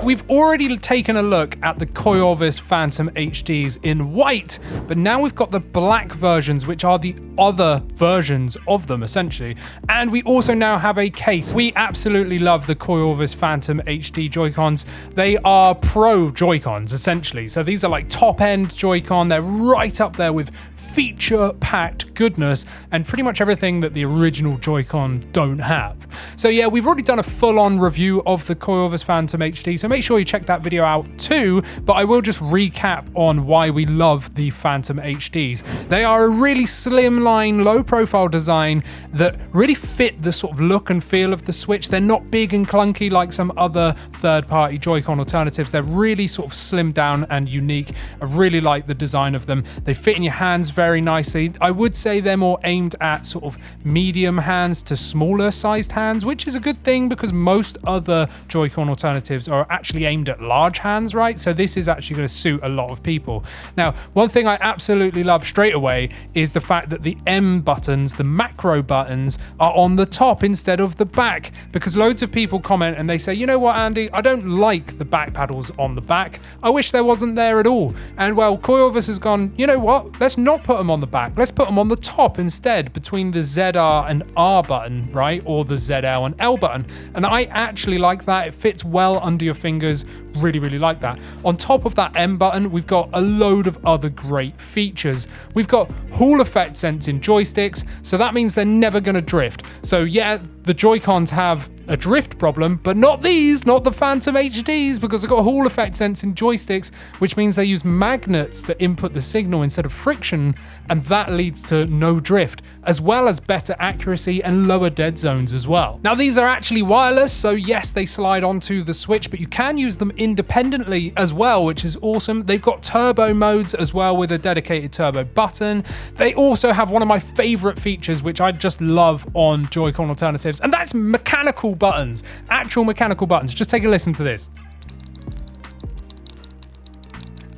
we've already taken a look at the Coiorvis Phantom HDs in white, but now we've got the black versions, which are the other versions of them essentially. And we also now have a case. We absolutely love the Coiorvis Phantom HD Joy-Cons. They are pro Joy-Cons essentially. So these are like top end Joy-Con. They're right up there with feature packed goodness and pretty much everything that the original Joy-Con don't have. So yeah, we've already done a full-on review of the Coiorvis Phantom HD, so make sure you check that video out too, but I will just recap on why we love the Phantom HDs. They are a really slimline, low-profile design that really fit the sort of look and feel of the Switch. They're not big and clunky like some other third-party Joy-Con alternatives. They're really sort of slimmed down and unique. I really like the design of them. They fit in your hands very nicely. I would say they're more aimed at sort of medium hands to smaller sized hands, which is a good thing because most other Joy-Con alternatives are actually aimed at large hands, right? So this is actually going to suit a lot of people. Now, one thing I absolutely love straight away is the fact that the M buttons, the macro buttons, are on the top instead of the back, because loads of people comment and they say, you know what, Andy, I don't like the back paddles on the back. I wish there wasn't there at all. And well, Coiorvis has gone, you know what, let's not put them on the back. Let's put them on the top instead, between the ZR and R button, right? Or the ZL and L button. And I actually like that. It fits well under your fingers. Really, really like that. On top of that M button, we've got a load of other great features. We've got Hall effect sensing joysticks, so that means they're never going to drift. So yeah, the Joy-Cons have a drift problem, but not these, not the Phantom HDs, because they've got Hall effect sensing joysticks, which means they use magnets to input the signal instead of friction, and that leads to no drift, as well as better accuracy and lower dead zones as well. Now these are actually wireless, so yes, they slide onto the Switch, but you can use them independently as well, which is awesome. They've got turbo modes as well with a dedicated turbo button. They also have one of my favorite features, which I just love on Joy-Con alternatives, and that's mechanical buttons, actual mechanical buttons. Just take a listen to this.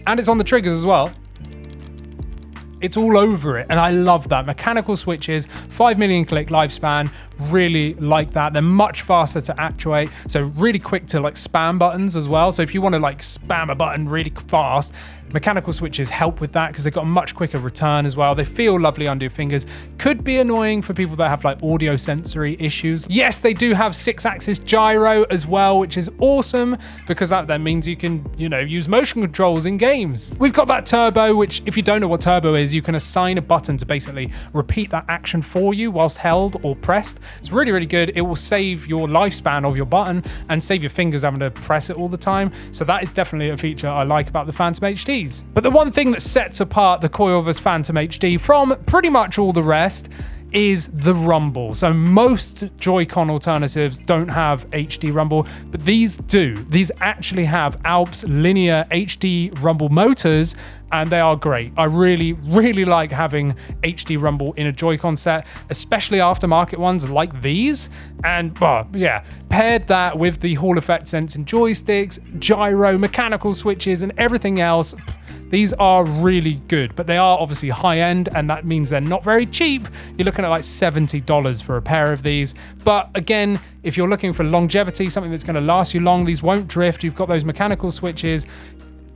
And it's on the triggers as well. It's all over it, and I love that. Mechanical switches, 5 million click lifespan, really like that. They're much faster to actuate, so really quick to like spam buttons as well. So if you want to like spam a button really fast, mechanical switches help with that because they've got a much quicker return as well. They feel lovely under your fingers. Could be annoying for people that have like audio sensory issues. Yes, they do have 6-axis gyro as well, which is awesome because that then means you can, you know, use motion controls in games. We've got that turbo, which if you don't know what turbo is, you can assign a button to basically repeat that action for you whilst held or pressed. It's really, really good. It will save your lifespan of your button and save your fingers having to press it all the time. So that is definitely a feature I like about the Phantom HD. But the one thing that sets apart the Coiorvis Phantom HD from pretty much all the rest is the rumble. So most Joy-Con alternatives don't have HD rumble, but these do. These actually have Alps linear HD rumble motors, and they are great. I really, really like having HD rumble in a Joy-Con set, especially aftermarket ones like these. And yeah, paired that with the Hall effect sensing joysticks, gyro, mechanical switches, and everything else, these are really good, but they are obviously high end, and that means they're not very cheap. You're looking at like $70 for a pair of these. But again, if you're looking for longevity, something that's going to last you long, these won't drift. You've got those mechanical switches.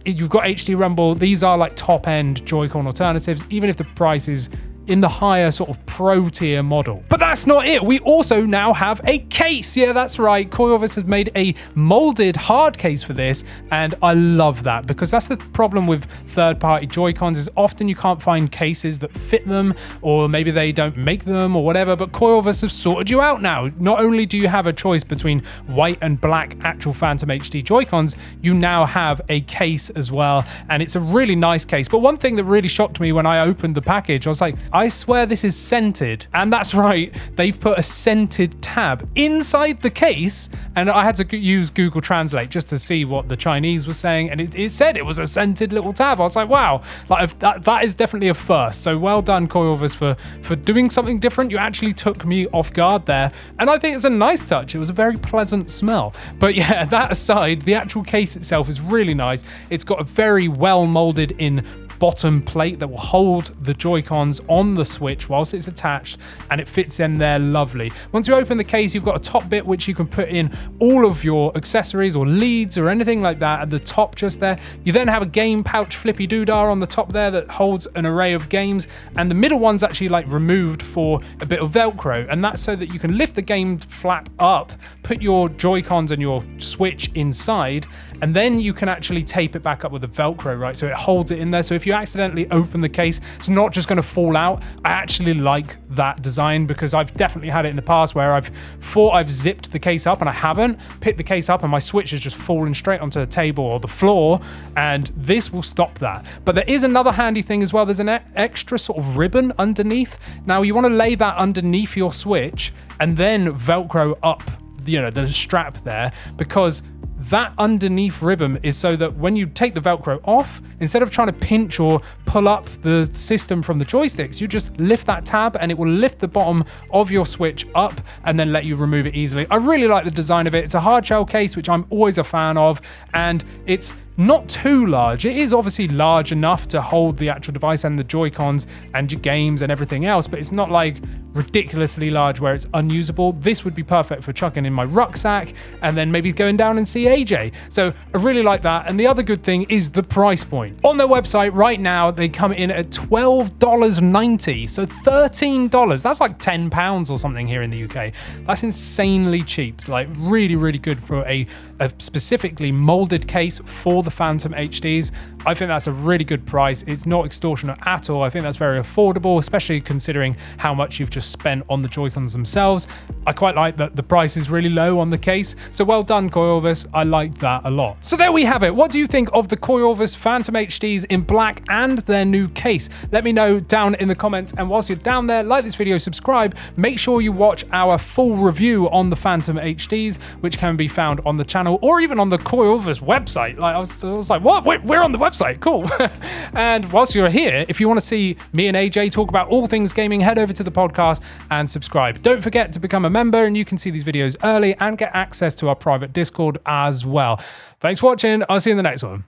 You've got HD rumble. These are like top end Joy-Con alternatives, even if the price is in the higher sort of pro tier model. But that's not it. We also now have a case. Yeah, that's right. Coiorvis has made a molded hard case for this, and I love that because that's the problem with third-party Joy-Cons is often you can't find cases that fit them, or maybe they don't make them or whatever, but Coiorvis have sorted you out now. Not only do you have a choice between white and black actual Phantom HD Joy-Cons, you now have a case as well, and it's a really nice case. But one thing that really shocked me when I opened the package, I was like, I swear this is scented. And that's right, they've put a scented tab inside the case, and I had to use Google Translate just to see what the Chinese was saying, and it said it was a scented little tab. I was like, wow, like that is definitely a first. So well done, Coiorvis, for doing something different. You actually took me off guard there, and I think it's a nice touch. It was a very pleasant smell. But yeah, that aside, the actual case itself is really nice. It's got a very well molded in bottom plate that will hold the Joy-Cons on the Switch whilst it's attached, and it fits in there lovely. Once you open the case, you've got a top bit which you can put in all of your accessories or leads or anything like that at the top just there. You then have a game pouch flippy doodah on the top there that holds an array of games, and the middle one's actually like removed for a bit of Velcro, and that's so that you can lift the game flap up, put your Joy-Cons and your Switch inside, and then you can actually tape it back up with the Velcro, right? So it holds it in there. So if you accidentally open the case, it's not just going to fall out. I actually like that design because I've definitely had it in the past where I've thought I've zipped the case up and I haven't, picked the case up and my Switch has just fallen straight onto the table or the floor, and this will stop that. But there is another handy thing as well. There's an extra sort of ribbon underneath. Now you want to lay that underneath your Switch and then Velcro up, you know, the strap there, because that underneath ribbon is so that when you take the Velcro off, instead of trying to pinch or pull up the system from the joysticks, you just lift that tab and it will lift the bottom of your Switch up and then let you remove it easily. I really like the design of it. It's a hard shell case, which I'm always a fan of, and it's not too large. It is obviously large enough to hold the actual device and the Joy-Cons and your games and everything else, but it's not like ridiculously large where it's unusable. This would be perfect for chucking in my rucksack and then maybe going down and see AJ. So I really like that. And the other good thing is the price point. On their website right now, they come in at $12.90. So $13. That's like £10 or something here in the UK. That's insanely cheap. Like really, really good for a specifically molded case for the Phantom HDs. I think that's a really good price. It's not extortionate at all. I think that's very affordable, especially considering how much you've just spent on the Joy-Cons themselves. I quite like that the price is really low on the case. So well done, Coiorvis. I like that a lot. So there we have it. What do you think of the Coiorvis Phantom HDs in black and their new case? Let me know down in the comments. And whilst you're down there, like this video, subscribe. Make sure you watch our full review on the Phantom HDs, which can be found on the channel or even on the Coiorvis website. Like I was like, what? We're on the website. Cool. And whilst you're here, if you want to see me and AJ talk about all things gaming, head over to the podcast and subscribe. Don't forget to become a member and you can see these videos early and get access to our private Discord as well. Thanks for watching. I'll see you in the next one.